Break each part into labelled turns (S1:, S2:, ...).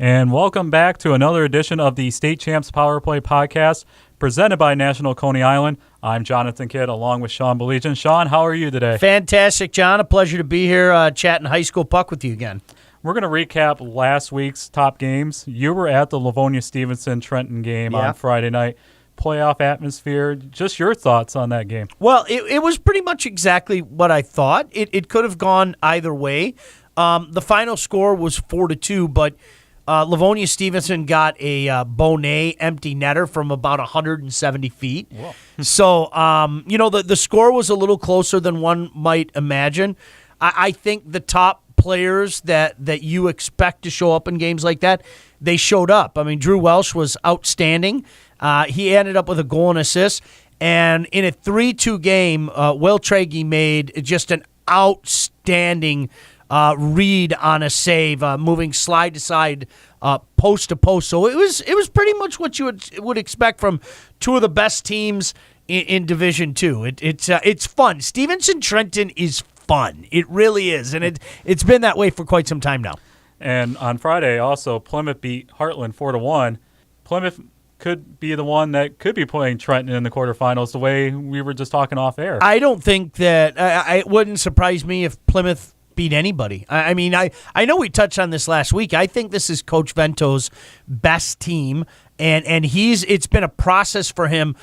S1: And welcome back to another edition of the State Champs Power Play podcast presented by National Coney Island. I'm Jonathan Kidd along with Sean Belegian. Sean, how are you today?
S2: Fantastic, John. A pleasure to be here chatting high school puck with you again.
S1: We're going to recap last week's top games. You were at the Livonia Stevenson Trenton game on Friday night. Playoff atmosphere. Just your thoughts on that game.
S2: Well, it was pretty much exactly what I thought. It could have gone either way. The final score was 4-2, but Livonia Stevenson got a Bonet empty netter from about 170 feet.
S1: Whoa.
S2: So, the score was a little closer than one might imagine. I think the top players that you expect to show up in games like that, they showed up. I mean, Drew Welsh was outstanding. He ended up with a goal and assist. And in a 3-2 game, Will Tragey made just an outstanding read on a save, moving slide to side, post to post. So it was pretty much what you would expect from two of the best teams in Division II. It's fun. Stevenson Trenton is fun. It really is, and it's been that way for quite some time now.
S1: And on Friday, also Plymouth beat Heartland 4-1. Plymouth could be the one that could be playing Trenton in the quarterfinals, the way we were just talking off air.
S2: I don't think that it wouldn't surprise me if Plymouth beat anybody. I mean, I know we touched on this last week. I think this is Coach Vento's best team, and it's been a process for him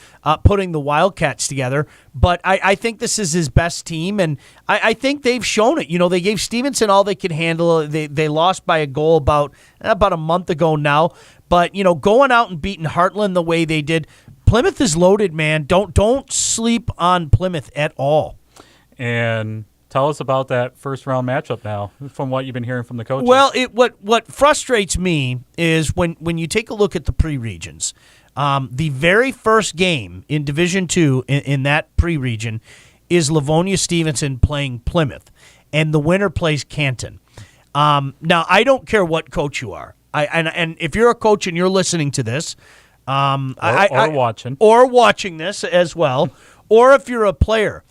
S2: putting the Wildcats together, but I think this is his best team, and I think they've shown it. You know, they gave Stevenson all they could handle. They lost by a goal about a month ago now, but, going out and beating Heartland the way they did, Plymouth is loaded, man. Don't sleep on Plymouth at all.
S1: And tell us about that first-round matchup now, from what you've been hearing from the coaches.
S2: Well, what frustrates me is when you take a look at the pre-regions, the very first game in Division II in that pre-region is Livonia Stevenson playing Plymouth, and the winner plays Canton. Now, I don't care what coach you are. And if you're a coach and you're listening to this,
S1: or
S2: watching this as well, or if you're a player,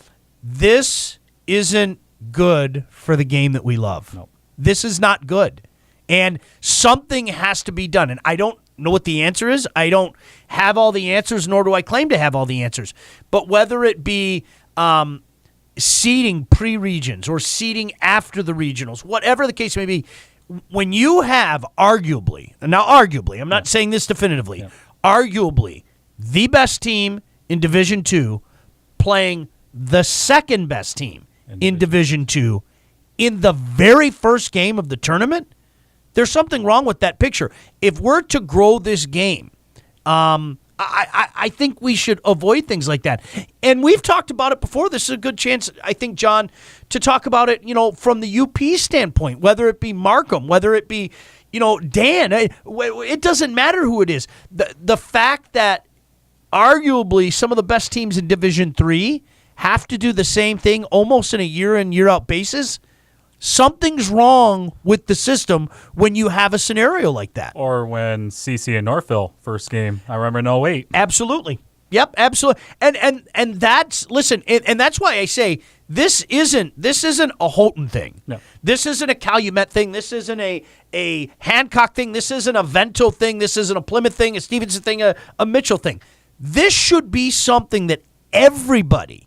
S2: this isn't good for the game that we love.
S1: Nope.
S2: This is not good. And something has to be done. And I don't know what the answer is. I don't have all the answers, nor do I claim to have all the answers. But whether it be seeding pre-regions or seeding after the regionals, whatever the case may be, when you have arguably, I'm not saying this definitively, arguably the best team in Division II playing the second best team in Division II in the very first game of the tournament, there's something wrong with that picture. If we're to grow this game, I think we should avoid things like that. And we've talked about it before. This is a good chance, I think, John, to talk about it, from the UP standpoint, whether it be Markham, whether it be, Dan. It doesn't matter who it is. The fact that arguably some of the best teams in Division III have to do the same thing almost in a year-in, year-out basis, something's wrong with the system when you have a scenario like that.
S1: Or when CC and Northville first game, I remember in 08.
S2: Absolutely. Yep, absolutely. And that's, listen, and that's why I say this isn't a Houghton thing.
S1: No.
S2: This isn't a Calumet thing. This isn't a Hancock thing. This isn't a Vento thing. This isn't a Plymouth thing, a Stevenson thing, a Mitchell thing. This should be something that everybody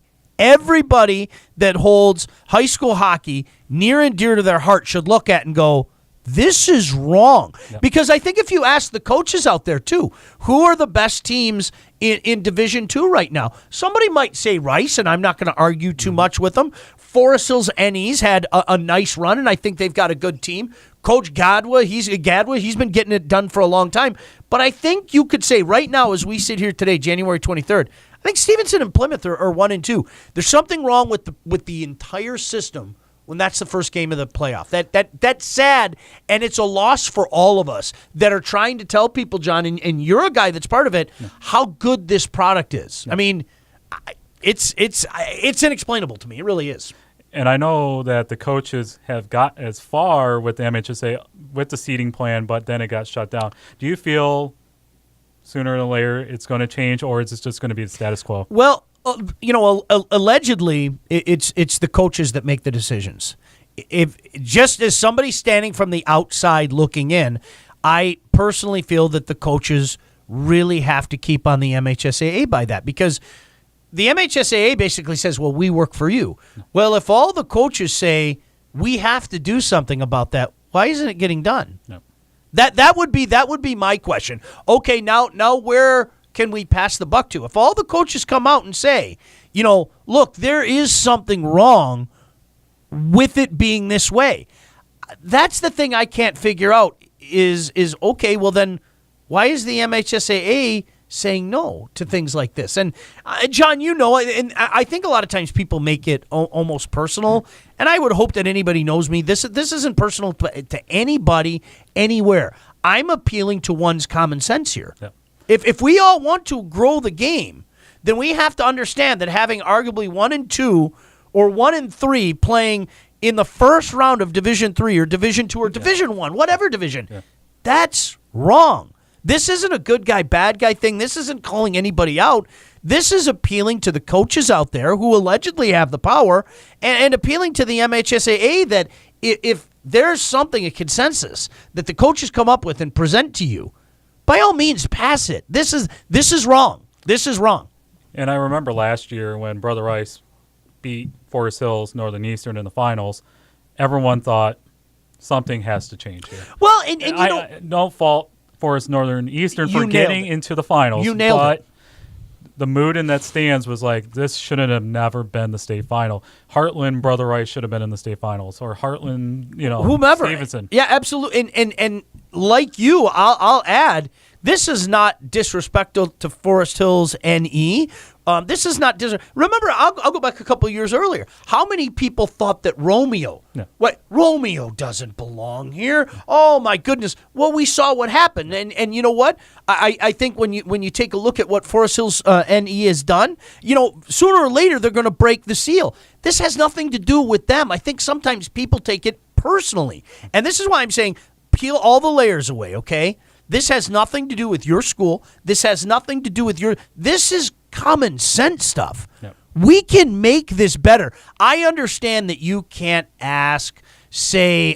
S2: that holds high school hockey near and dear to their heart should look at and go, this is wrong. Yep. Because I think if you ask the coaches out there, too, who are the best teams in Division II right now? Somebody might say Rice, and I'm not going to argue too much with them. Forest Hills NE's had a nice run, and I think they've got a good team. Coach Gadwa, he's been getting it done for a long time. But I think you could say right now, as we sit here today, January 23rd, I think Stevenson and Plymouth are 1 and 2. There's something wrong with the entire system when that's the first game of the playoff. That's sad, and it's a loss for all of us that are trying to tell people, John, and you're a guy that's part of it, how good this product is. I mean, it's inexplainable to me. It really is.
S1: And I know that the coaches have got as far with the MHSA with the seating plan, but then it got shut down. Do you feel sooner or later it's going to change, or is it just going to be the status quo?
S2: Well, allegedly, it's the coaches that make the decisions. If just as somebody standing from the outside looking in, I personally feel that the coaches really have to keep on the MHSAA by that, because the MHSAA basically says, well, we work for you. Well, if all the coaches say we have to do something about that, why isn't it getting done?
S1: No.
S2: That would be my question. Okay, now where can we pass the buck to? If all the coaches come out and say, look, there is something wrong with it being this way. That's the thing I can't figure out is okay, well then why is the MHSAA saying no to things like this? And John, and I think a lot of times people make it almost personal, and I would hope that anybody knows me. This isn't personal to anybody, anywhere. I'm appealing to one's common sense here.
S1: Yeah.
S2: If we all want to grow the game, then we have to understand that having arguably 1 and 2 or 1 and 3 playing in the first round of Division 3 or Division 2 or Division 1, whatever division, that's wrong. This isn't a good guy, bad guy thing. This isn't calling anybody out. This is appealing to the coaches out there who allegedly have the power and appealing to the MHSAA that if there's something, a consensus that the coaches come up with and present to you, by all means, pass it. This is wrong. This is wrong.
S1: And I remember last year when Brother Rice beat Forest Hills Northern Eastern in the finals, everyone thought something has to change here.
S2: Well, and
S1: I don't fault Forest Northern Eastern for getting into the finals.
S2: You nailed it.
S1: The mood in that stands was like, this shouldn't have never been the state final. Heartland, Brother Rice should have been in the state finals, or Heartland,
S2: whomever.
S1: Stevenson.
S2: Yeah, absolutely. And like you, I'll add, this is not disrespectful to Forest Hills NE. This is not remember, I'll go back a couple of years earlier. How many people thought that Romeo doesn't belong here? Oh my goodness. Well, we saw what happened, and you know what? I think when you take a look at what Forest Hills NE has done, sooner or later they're going to break the seal. This has nothing to do with them. I think sometimes people take it personally, and this is why I'm saying peel all the layers away. Okay, this has nothing to do with your school. This has nothing to do with this is common sense stuff.
S1: Yep.
S2: We can make this better. I understand that you can't ask, say,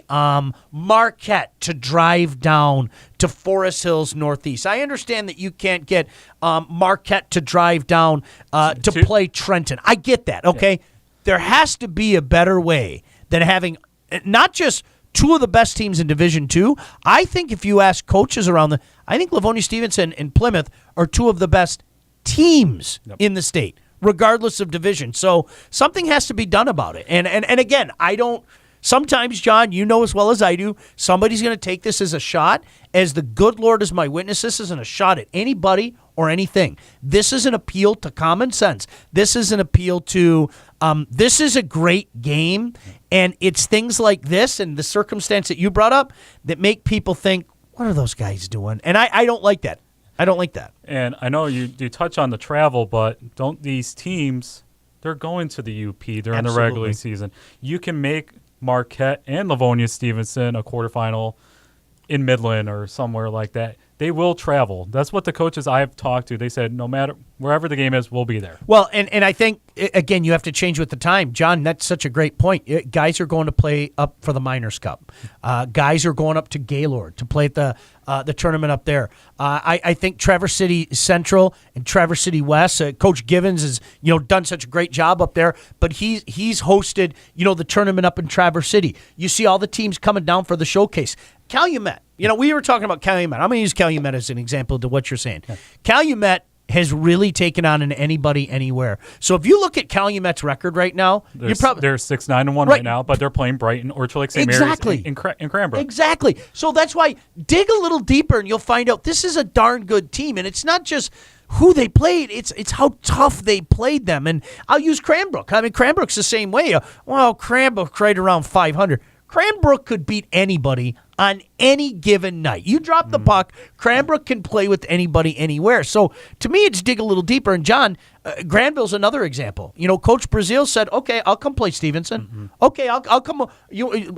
S2: Marquette to drive down to Forest Hills Northeast. I understand that you can't get Marquette to drive down to play Trenton. I get that, okay? Yeah. There has to be a better way than having not just two of the best teams in Division II. I think if you ask coaches around I think Livonia, Stevenson, and Plymouth are two of the best teams in the state, regardless of division. So something has to be done about it. And again, sometimes, John, you know as well as I do, somebody's going to take this as a shot. As the good Lord is my witness, this isn't a shot at anybody or anything. This is an appeal to common sense. This is an appeal to, this is a great game, and it's things like this and the circumstance that you brought up that make people think, what are those guys doing? And I don't like that. I don't like that.
S1: And I know you touch on the travel, but don't these teams, they're going to the UP during the regular season. You can make Marquette and Livonia Stevenson a quarterfinal in Midland or somewhere like that. They will travel. That's what the coaches I've talked to, they said no matter wherever the game is, we'll be there.
S2: Well, and I think, again, you have to change with the time. John, that's such a great point. Guys are going to play up for the Miners Cup. Guys are going up to Gaylord to play at the tournament up there. I think Traverse City Central and Traverse City West, Coach Givens has done such a great job up there, but he's hosted the tournament up in Traverse City. You see all the teams coming down for the showcase. Calumet, we were talking about Calumet. I'm going to use Calumet as an example to what you're saying. Yeah. Calumet has really taken on an anybody anywhere. So if you look at Calumet's record right now,
S1: they're 6-9-1 right now, but they're playing Brighton, Orchard Lake, St. Mary's, and Cranbrook.
S2: Exactly. So that's why dig a little deeper and you'll find out this is a darn good team, and it's not just who they played, it's how tough they played them. And I'll use Cranbrook. I mean, Cranbrook's the same way. Cranbrook right around 500. Cranbrook could beat anybody on any given night. You drop the puck, Cranbrook can play with anybody anywhere. So to me, it's dig a little deeper. And John, Granville's another example. Coach Brazil said, "Okay, I'll come play Stevenson. Mm-hmm. Okay, I'll come. All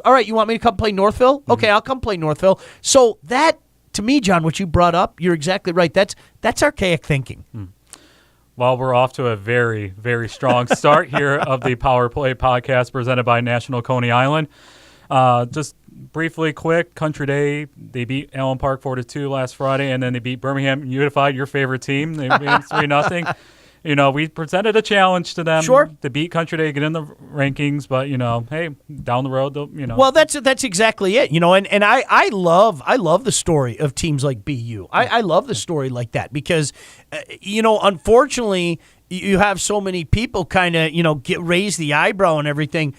S2: right, you want me to come play Northville? Mm-hmm. Okay, I'll come play Northville." So that, to me, John, what you brought up, you're exactly right. That's archaic thinking. Mm.
S1: Well, we're off to a very, very strong start here of the Power Play podcast presented by National Coney Island. Just briefly, quick, Country Day, they beat Allen Park 4-2 last Friday, and then they beat Birmingham Unified, your favorite team. They beat 3-0. We presented a challenge to them to beat Country Day, get in the rankings, but hey, down the road,
S2: Well, that's exactly it, and I love the story of teams like BU. I love the story like that because, unfortunately, you have so many people kind of raise the eyebrow and everything.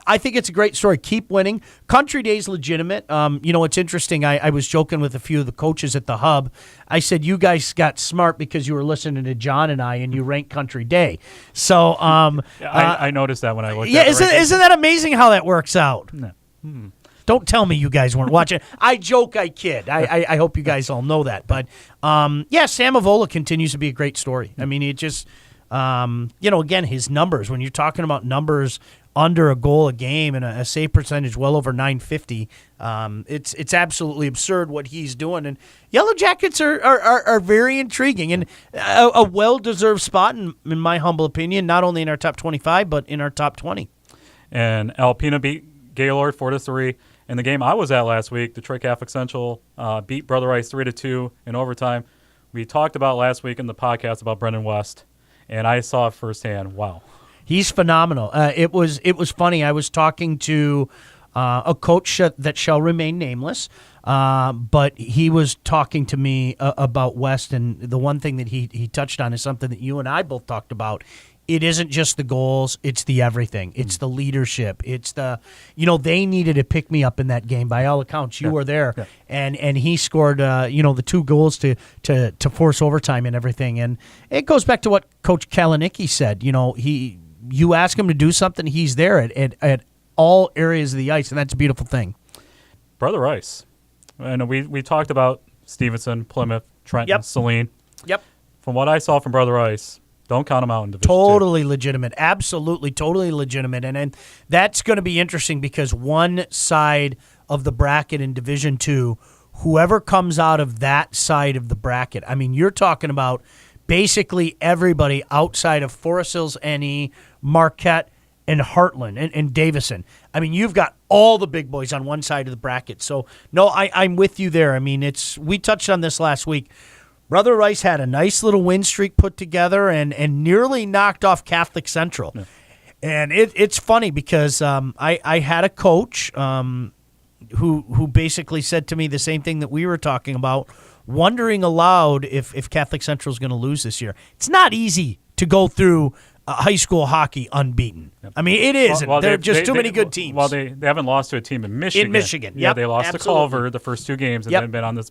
S2: I think it's a great story. Keep winning. Country Day's legitimate. It's interesting. I was joking with a few of the coaches at the Hub. I said, you guys got smart because you were listening to John and I, and you ranked Country Day. So
S1: I noticed that when I looked at it.
S2: Isn't that amazing how that works out?
S1: No.
S2: Don't tell me you guys weren't watching. I joke, I kid. I hope you guys all know that. But, Sam Avola continues to be a great story. I mean, it just, again, his numbers, when you're talking about numbers under a goal a game and a save percentage well over 950. It's absolutely absurd what he's doing. And Yellow Jackets are very intriguing and a well-deserved spot, in my humble opinion, not only in our top 25, but in our top 20.
S1: And Alpena beat Gaylord 4-3. In the game I was at last week, Detroit Catholic Central beat Brother Rice 3-2 in overtime. We talked about last week in the podcast about Brendan West, and I saw it firsthand. Wow.
S2: He's phenomenal. It was funny. I was talking to a coach that shall remain nameless, but he was talking to me about West, and the one thing that he touched on is something that you and I both talked about. It isn't just the goals; it's the everything. It's the leadership. It's the they needed to pick me up in that game. By all accounts, you were there, and he scored the 2 goals to force overtime and everything. And it goes back to what Coach Kalanicky said. You ask him to do something, he's there at all areas of the ice, and that's a beautiful thing.
S1: Brother Rice. And we talked about Stevenson, Plymouth, Trenton, Saline.
S2: Yep.
S1: From what I saw from Brother Rice, don't count him out in Division
S2: Totally
S1: 2.
S2: Legitimate. Absolutely, totally legitimate. And that's going to be interesting because one side of the bracket in Division 2, whoever comes out of that side of the bracket, I mean, you're talking about basically everybody outside of Forest Hills, NE, Marquette, and Heartland, and Davison. I mean, you've got all the big boys on one side of the bracket. So, no, I'm with you there. I mean, we touched on this last week. Brother Rice had a nice little win streak put together and nearly knocked off Catholic Central. Yeah. And it's funny because I had a coach who basically said to me the same thing that we were talking about, wondering aloud if Catholic Central is going to lose this year. It's not easy to go through high school hockey unbeaten. Yep. I mean, it isn't. There are just too many good teams.
S1: Well, they haven't lost to a team in Michigan. Yeah, they lost to Culver the first 2 games and then been on this.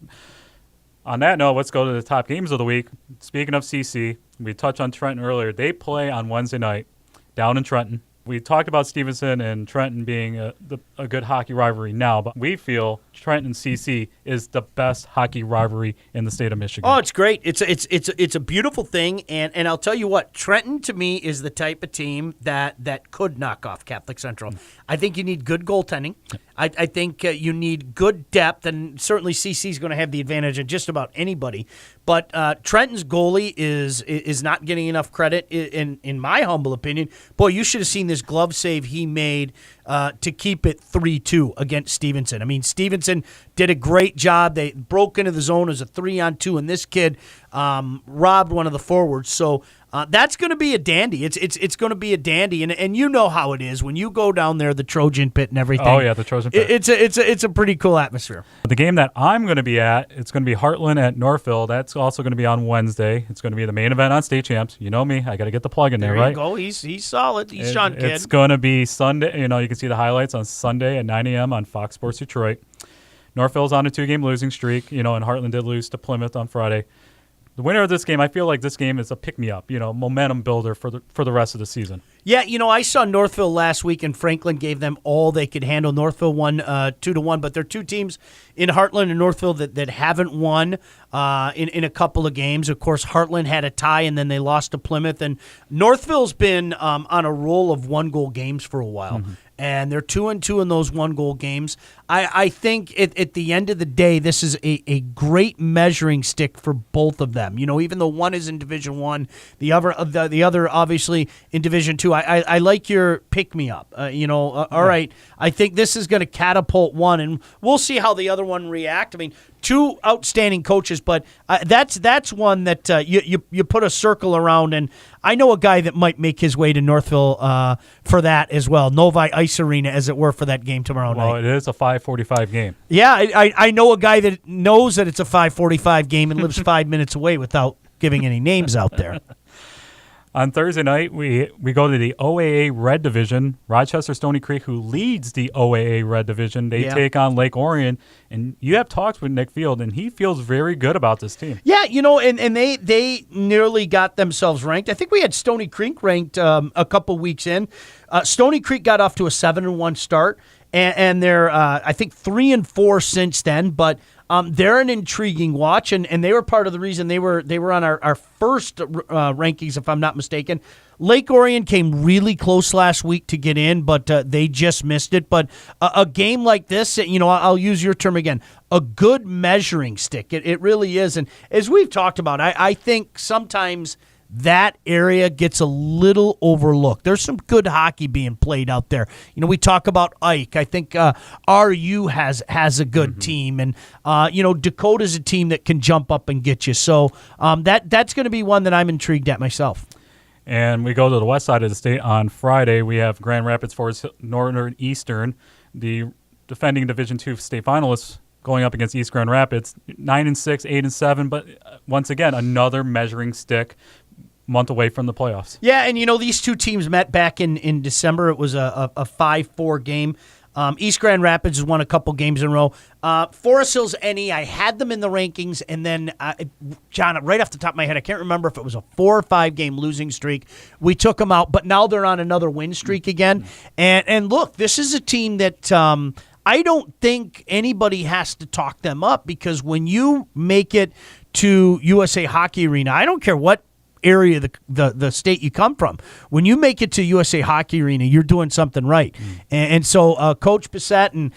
S1: On that note, let's go to the top games of the week. Speaking of CC, we touched on Trenton earlier. They play on Wednesday night down in Trenton. We talked about Stevenson and Trenton being a good hockey rivalry now, but we feel Trenton CC is the best hockey rivalry in the state of Michigan.
S2: Oh, it's great. It's a beautiful thing, and I'll tell you what, Trenton to me is the type of team that could knock off Catholic Central. I think you need good goaltending. I think you need good depth, and certainly CC is going to have the advantage of just about anybody. But Trenton's goalie is not getting enough credit, in my humble opinion. Boy, you should have seen this glove save he made to keep it 3-2 against Stevenson. I mean, Stevenson did a great job. They broke into the zone as a 3-on-2, and this kid robbed one of the forwards. So that's going to be a dandy. It's going to be a dandy, and you know how it is when you go down there, the Trojan Pit and everything.
S1: Oh yeah, the Trojan Pit.
S2: It's a pretty cool atmosphere.
S1: The game that I'm going to be at, it's going to be Heartland at Northville. That's also going to be on Wednesday. It's going to be the main event on State Champs. You know me, I got to get the plug in there, right?
S2: There you go. He's solid. He's Sean Kidd.
S1: It's going to be Sunday. You can see the highlights on Sunday at 9 a.m. on Fox Sports Detroit. Northville's on a 2-game losing streak. And Heartland did lose to Plymouth on Friday. The winner of this game, I feel like this game is a pick-me-up, momentum builder for the rest of the season. Yeah,
S2: I saw Northville last week, and Franklin gave them all they could handle. Northville won 2-1, but there are 2 teams in Heartland and Northville that haven't won in a couple of games. Of course, Heartland had a tie, and then they lost to Plymouth. And Northville's been on a roll of 1-goal games for a while. Mm-hmm. And they're 2-2 in those 1-goal games. I think at the end of the day, this is a great measuring stick for both of them. Even though one is in Division I, the other obviously in Division II. I like your pick-me-up. All right, I think this is going to catapult one, and we'll see how the other one react. I mean, two outstanding coaches, but that's one that you put a circle around, and I know a guy that might make his way to Northville for that as well. Novi Ice Arena, as it were, for that game tomorrow night.
S1: Well, it is a 5:45 game.
S2: Yeah, I know a guy that knows that it's a 5:45 game and lives 5 minutes away without giving any names out there.
S1: On Thursday night, we go to the OAA Red Division. Rochester Stony Creek, who leads the OAA Red Division, they take on Lake Orion. And you have talked with Nick Field, and he feels very good about this team.
S2: Yeah, and they nearly got themselves ranked. I think we had Stony Creek ranked a couple weeks in. Stony Creek got off to a 7-1 start, and they're I think 3-4 since then. But they're an intriguing watch, and they were part of the reason they were on our first rankings, if I'm not mistaken. Lake Orion came really close last week to get in, but they just missed it. But a game like this, I'll use your term again, a good measuring stick. It really is. And as we've talked about, I think sometimes that area gets a little overlooked. There's some good hockey being played out there. We talk about Ike. I think RU has a good team, and Dakota's a team that can jump up and get you. So that's going to be one that I'm intrigued at myself.
S1: And we go to the west side of the state on Friday. We have Grand Rapids Forest Northern Eastern, the defending Division II state finalists, going up against East Grand Rapids, 9-6, 8-7. But once again, another measuring stick. Month away from the playoffs. Yeah,
S2: and these two teams met back in December. It was a 5-4 game. East Grand Rapids has won a couple games in a row. Forest Hills NE, I had them in the rankings, and then, John, right off the top of my head, I can't remember if it was a 4 or 5 game losing streak. We took them out, but now they're on another win streak again. And look, this is a team that I don't think anybody has to talk them up, because when you make it to USA Hockey Arena, I don't care what area the state you come from. When you make it to USA Hockey Arena, you're doing something right. And so Coach Bissett and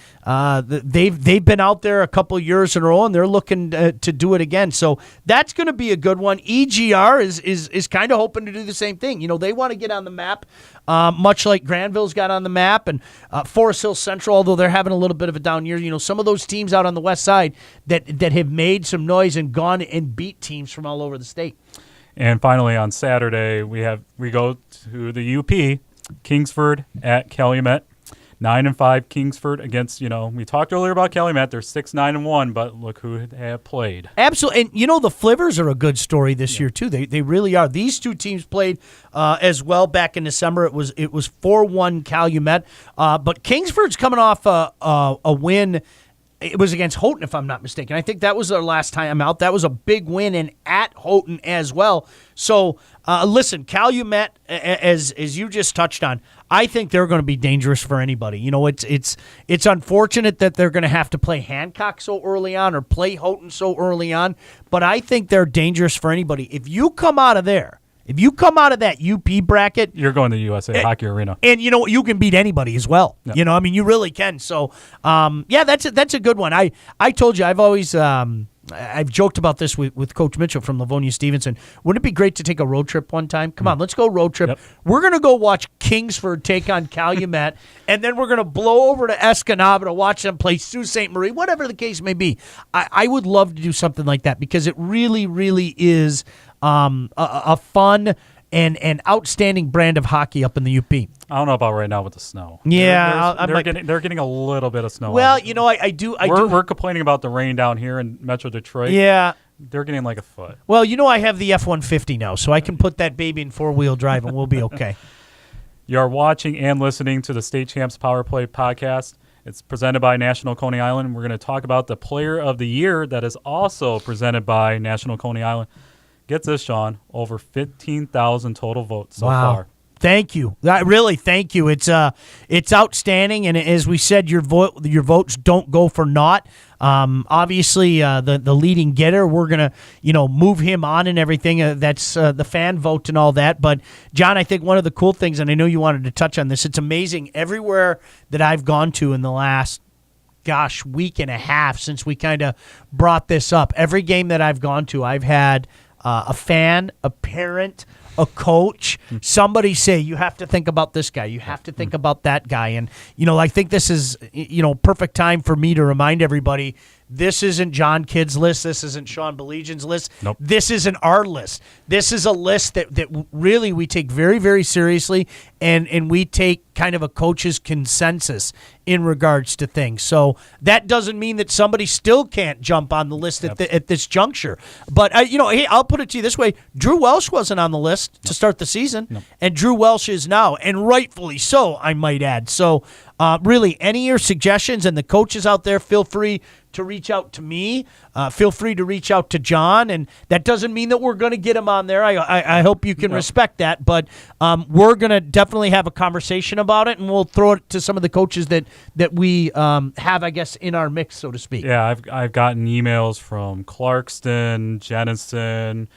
S2: they've been out there a couple of years in a row, and they're looking to do it again. So that's going to be a good one. EGR is kind of hoping to do the same thing. They want to get on the map, much like Granville's got on the map, and Forest Hill Central, although they're having a little bit of a down year. Some of those teams out on the west side that have made some noise and gone and beat teams from all over the state.
S1: And finally, on Saturday, we go to the UP, Kingsford at Calumet. 9-5 Kingsford against, we talked earlier about Calumet. They're 6-9-1, but look who they have played.
S2: Absolutely. And, the Flivers are a good story this year, too. They really are. These two teams played as well back in December. It was 4-1 Calumet. But Kingsford's coming off a win. It was against Houghton, if I'm not mistaken. I think that was their last time out. That was a big win, and at Houghton as well. So, listen, Calumet, as you just touched on, I think they're going to be dangerous for anybody. It's unfortunate that they're going to have to play Hancock so early on or play Houghton so early on, but I think they're dangerous for anybody. If you come out of there, if you come out of that UP bracket,
S1: you're going to USA Hockey Arena,
S2: and you can beat anybody as well. Yep. You really can. So, that's a good one. I told you I've always I've joked about this with Coach Mitchell from Livonia Stevenson. Wouldn't it be great to take a road trip one time? Come on, let's go road trip. Yep. We're gonna go watch Kingsford take on Calumet, and then we're gonna blow over to Escanaba to watch them play Sault Ste. Marie, whatever the case may be. I would love to do something like that, because it really, really is a fun and outstanding brand of hockey up in the UP.
S1: I don't know about right now with the snow.
S2: Yeah,
S1: they're getting a little bit of snow.
S2: Well, I do.
S1: We're complaining about the rain down here in Metro Detroit.
S2: Yeah,
S1: they're getting like a foot.
S2: Well, I have the F-150 now, so I can put that baby in 4-wheel drive, and we'll be okay.
S1: You're watching and listening to the State Champs Power Play podcast. It's presented by National Coney Island. We're going to talk about the Player of the Year that is also presented by National Coney Island. Get this, Sean, over 15,000 total votes so far.
S2: Thank you. Really, thank you. It's outstanding, and as we said, your votes don't go for naught. Obviously, the leading getter, we're gonna move him on and everything. That's the fan vote and all that. But John, I think one of the cool things, and I know you wanted to touch on this, it's amazing everywhere that I've gone to in the last week and a half since we kind of brought this up. Every game that I've gone to, I've had a fan, a parent, a coach, somebody say, you have to think about this guy. You have to think about that guy. And, I think this is, perfect time for me to remind everybody, this isn't John Kidd's list. This isn't Sean Belegian's list.
S1: Nope.
S2: This isn't our list. This is a list that really we take very, very seriously, and we take kind of a coach's consensus in regards to things. So that doesn't mean that somebody still can't jump on the list at this juncture. But, hey, I'll put it to you this way. Drew Welsh wasn't on the list to start the season, and Drew Welsh is now, and rightfully so, I might add. So, really, any of your suggestions, and the coaches out there, feel free to reach out to me. Feel free to reach out to John, and that doesn't mean that we're going to get him on there. I hope you can respect that, but we're going to definitely have a conversation about it, and we'll throw it to some of the coaches that we have, I guess, in our mix, so to speak.
S1: Yeah, I've gotten emails from Clarkston, Jenison,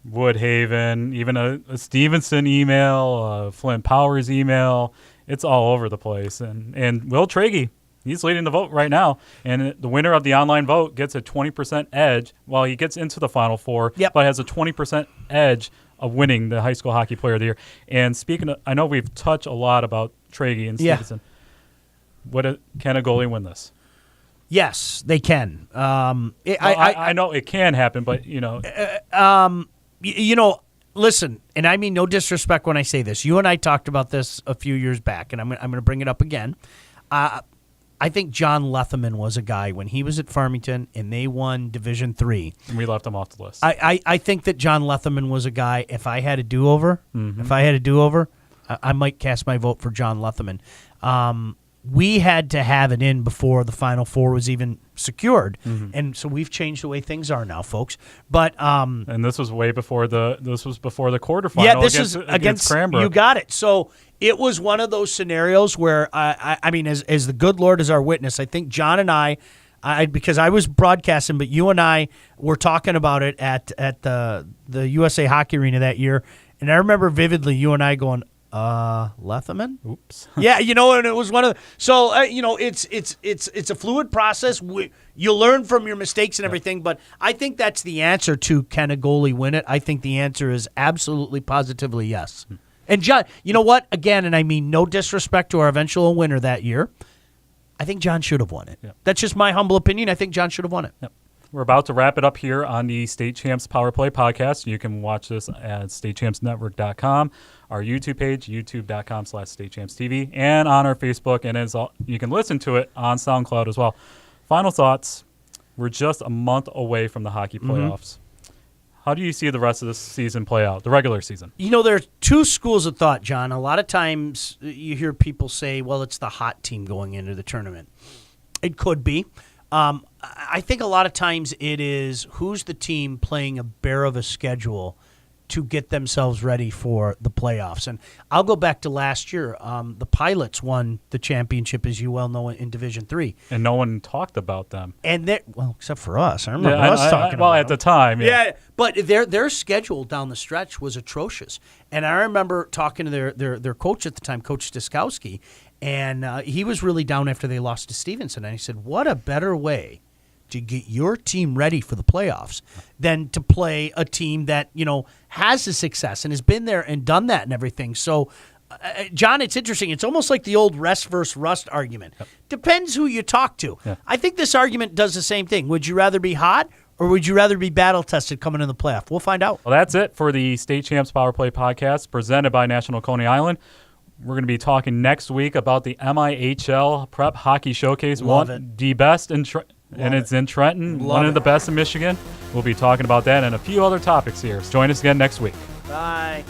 S1: Woodhaven, even a Stevenson email, a Flint Powers email. It's all over the place. And Will Tragey, he's leading the vote right now. And the winner of the online vote gets a 20% edge while he gets into the Final Four, but has a 20% edge of winning the High School Hockey Player of the Year. And speaking of, I know we've touched a lot about Tragey and Stevenson. Can a goalie win this?
S2: Yes, they can.
S1: I know it can happen, but,
S2: listen, and I mean no disrespect when I say this. You and I talked about this a few years back, and I'm going to bring it up again. I think John Letherman was a guy when he was at Farmington and they won Division III.
S1: And we left him off the list.
S2: I think that John Letherman was a guy, if I had a do-over, I might cast my vote for John Letherman. We had to have it in before the Final Four was even secured, and so we've changed the way things are now, folks. But
S1: and this was before the quarterfinal.
S2: Yeah, this is against
S1: Cranbrook.
S2: You got it. So it was one of those scenarios where I mean, as the good Lord is our witness, I think John and I because I was broadcasting, but you and I were talking about it at the USA Hockey Arena that year, and I remember vividly you and I going, Letherman?
S1: Oops.
S2: Yeah, and it was one of the, so it's a fluid process. You learn from your mistakes and everything, but I think that's the answer to can a goalie win it? I think the answer is absolutely, positively yes. And John, you know what? Again, and I mean no disrespect to our eventual winner that year, I think John should have won it. Yep. That's just my humble opinion. I think John should have won it.
S1: Yep. We're about to wrap it up here on the State Champs Power Play podcast. You can watch this at statechampsnetwork.com, our YouTube page, youtube.com/statechampstv, and on our Facebook. And you can listen to it on SoundCloud as well. Final thoughts. We're just a month away from the hockey playoffs. How do you see the rest of this season play out, the regular season?
S2: There are two schools of thought, John. A lot of times you hear people say, well, it's the hot team going into the tournament. It could be. I think a lot of times it is who's the team playing a bear of a schedule to get themselves ready for the playoffs. And I'll go back to last year. The Pilots won the championship, as you well know, in Division III.
S1: And no one talked about them.
S2: And except for us. I remember us talking about
S1: well, at the time.
S2: Yeah, but their schedule down the stretch was atrocious. And I remember talking to their coach at the time, Coach Stiskowski, and he was really down after they lost to Stevenson. And he said, what a better way to get your team ready for the playoffs than to play a team that, has the success and has been there and done that and everything. So, John, it's interesting. It's almost like the old rest versus rust argument. Yep. Depends who you talk to. Yeah. I think this argument does the same thing. Would you rather be hot or would you rather be battle-tested coming in the playoff? We'll find out.
S1: Well, that's it for the State Champs Power Play podcast presented by National Coney Island. We're going to be talking next week about the MIHL Prep Hockey Showcase.
S2: Love it.
S1: The best it's in Trenton, one of the best in Michigan. We'll be talking about that and a few other topics here. Join us again next week.
S2: Bye.